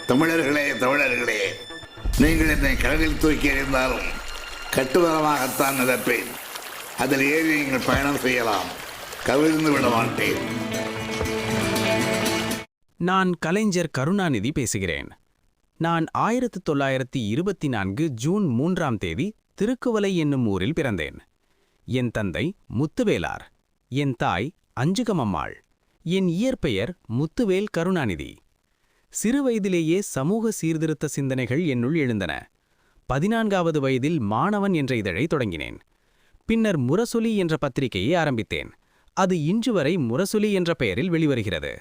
தமிழர்களே, நீங்கள் என்னை கடலில் தூக்கி எறிந்தாலும் கட்டுமரமாகத்தான் நிரப்பேன். அதில் ஏறி நீங்கள் பயணம் செய்யலாம். கவிழ்ந்து விட மாட்டேன். நான் கலைஞர் கருணாநிதி பேசுகிறேன். நான் 1924 ஜூன் 3ஆம் தேதி திருக்குவளை என்னும் ஊரில் பிறந்தேன். என் தந்தை முத்துவேலார், என் தாய் அஞ்சுகமம்மாள். என் இயற்பெயர் முத்துவேல் கருணாநிதி. சிறுவயதிலேயே சமூக சீர்திருத்த சிந்தனைகள் என்னுள் எழுந்தன. 14வது வயதில் மாணவன் என்ற இதழை தொடங்கினேன். பின்னர் முரசொலி என்ற பத்திரிகையை ஆரம்பித்தேன். அது இன்று வரை முரசொலி என்ற பெயரில் வெளிவருகிறது.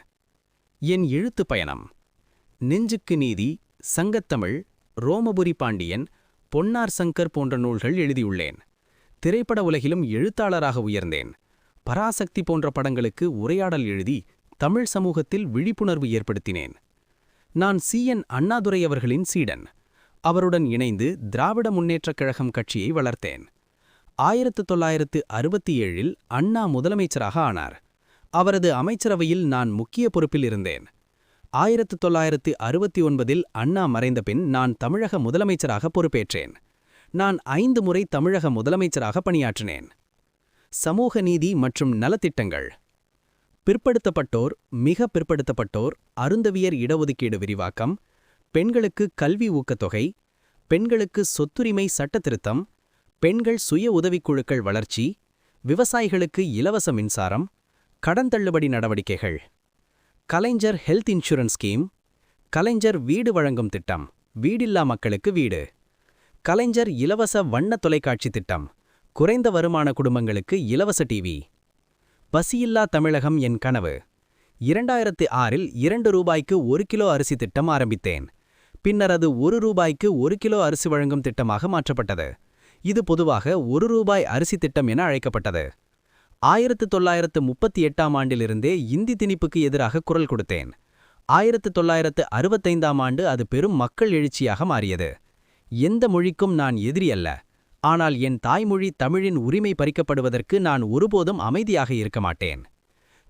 என் எழுத்து பயணம்: நெஞ்சுக்கு நீதி, சங்கத்தமிழ், ரோமபுரி பாண்டியன், பொன்னார் சங்கர் போன்ற நூல்கள் எழுதியுள்ளேன். திரைப்பட உலகிலும் எழுத்தாளராக உயர்ந்தேன். பராசக்தி போன்ற படங்களுக்கு உரையாடல் எழுதி தமிழ் சமூகத்தில் விழிப்புணர்வு ஏற்படுத்தினேன். நான் CN அண்ணாதுரை அவர்களின் சீடன். அவருடன் இணைந்து திராவிட முன்னேற்றக் கழகம் கட்சியை வளர்த்தேன். 1967இல் அண்ணா முதலமைச்சராக ஆனார். அவரது அமைச்சரவையில் நான் முக்கிய பொறுப்பில் இருந்தேன். 1969இல் அண்ணா மறைந்த பின் நான் தமிழக முதலமைச்சராக பொறுப்பேற்றேன். நான் 5 முறை தமிழக முதலமைச்சராக பணியாற்றினேன். சமூக நீதி மற்றும் நலத்திட்டங்கள்: பிற்படுத்தப்பட்டோர், மிக பிற்படுத்தப்பட்டோர், அருந்தவியர் இடஒதுக்கீடு விரிவாக்கம், பெண்களுக்கு கல்வி ஊக்கத்தொகை, பெண்களுக்கு சொத்துரிமை சட்ட திருத்தம், பெண்கள் சுய உதவிக்குழுக்கள் வளர்ச்சி, விவசாயிகளுக்கு இலவச மின்சாரம், கடன் தள்ளுபடி நடவடிக்கைகள், கலைஞர் ஹெல்த் இன்சூரன்ஸ் ஸ்கீம், கலைஞர் வீடு வழங்கும் திட்டம், வீடில்லா மக்களுக்கு வீடு, கலைஞர் இலவச வண்ண தொலைக்காட்சி திட்டம், குறைந்த வருமான குடும்பங்களுக்கு இலவச டிவி, பசியில்லா தமிழகம் என் கனவு. 2006இல் 2 ரூபாய்க்கு 1 கிலோ அரிசி திட்டம் ஆரம்பித்தேன். பின்னர் அது 1 ரூபாய்க்கு 1 கிலோ அரிசி வழங்கும் திட்டமாக மாற்றப்பட்டது. இது பொதுவாக 1 ரூபாய் அரிசி திட்டம் என அழைக்கப்பட்டது. 1938ஆம் ஆண்டிலிருந்தே இந்தி திணிப்புக்கு எதிராக குரல் கொடுத்தேன். 1965ஆம் ஆண்டு அது பெரும் மக்கள் எழுச்சியாக மாறியது. எந்த மொழிக்கும் நான் எதிரி அல்ல. ஆனால் என் தாய்மொழி தமிழின் உரிமை பறிக்கப்படுவதற்கு நான் ஒருபோதும் அமைதியாக இருக்க மாட்டேன்.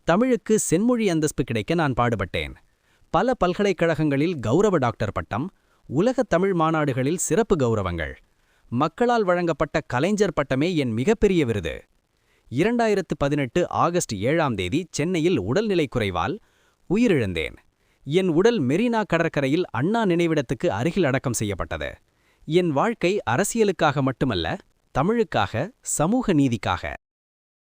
தமிழுக்கு செம்மொழி அந்தஸ்து கிடைக்க நான் பாடுபட்டேன். பல பல்கலைக்கழகங்களில் கௌரவ டாக்டர் பட்டம், உலக தமிழ் மாநாடுகளில் சிறப்பு கௌரவங்கள். மக்களால் வழங்கப்பட்ட கலைஞர் பட்டமே என் மிகப்பெரிய விருது. 2018 ஆகஸ்ட் 7ஆம் தேதி சென்னையில் உடல்நிலை குறைவால் உயிரிழந்தேன். என் உடல் மெரினா கடற்கரையில் அண்ணா நினைவிடத்துக்கு அருகில் அடக்கம் செய்யப்பட்டது. என் வாழ்க்கை அரசியலுக்காக மட்டுமல்ல, தமிழுக்காக, சமூக நீதிக்காக.